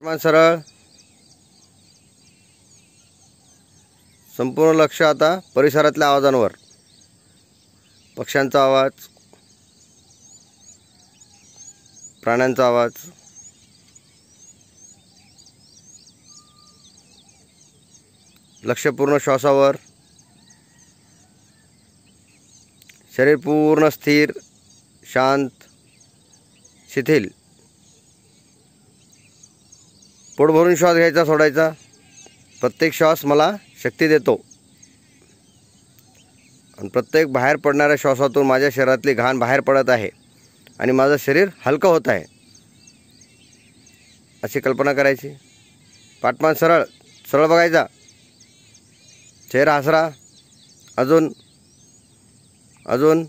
मान सरळ. संपूर्ण लक्ष आता परिसरातल्या आवाजांवर. पक्ष्यांचा आवाज, प्राण्यांचा आवाज, लक्ष पूर्ण श्वासावर. शरीर पूर्ण स्थिर, शांत, शिथिल. पोट भरून श्वास घ्यायचा, सोडायचा. प्रत्येक श्वास मला शक्ती देतो आणि प्रत्येक बाहेर पडणाऱ्या श्वासातून माझ्या शरीरातली घाण बाहेर पडत आहे आणि माझं शरीर हलकं होत आहे, अशी कल्पना करायची. पाठमान सरळ सरळ बघायचा. चेहरा हसरा. अजून अजून.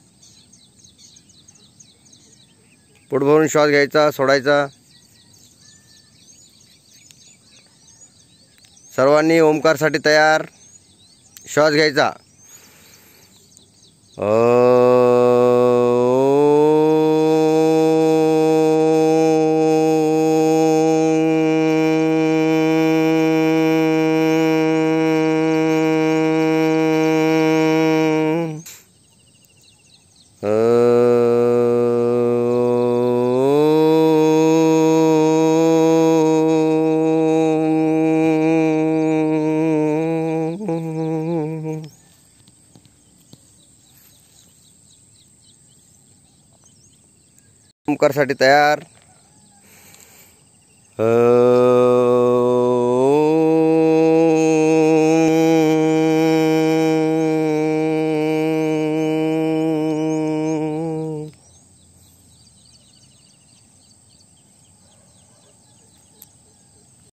पोट भरून श्वास घ्यायचा, सोडायचा. सर्वांनी ओमकारसाठी तयार. श्वास घ्यायचा. ओमकारसाठी तयार.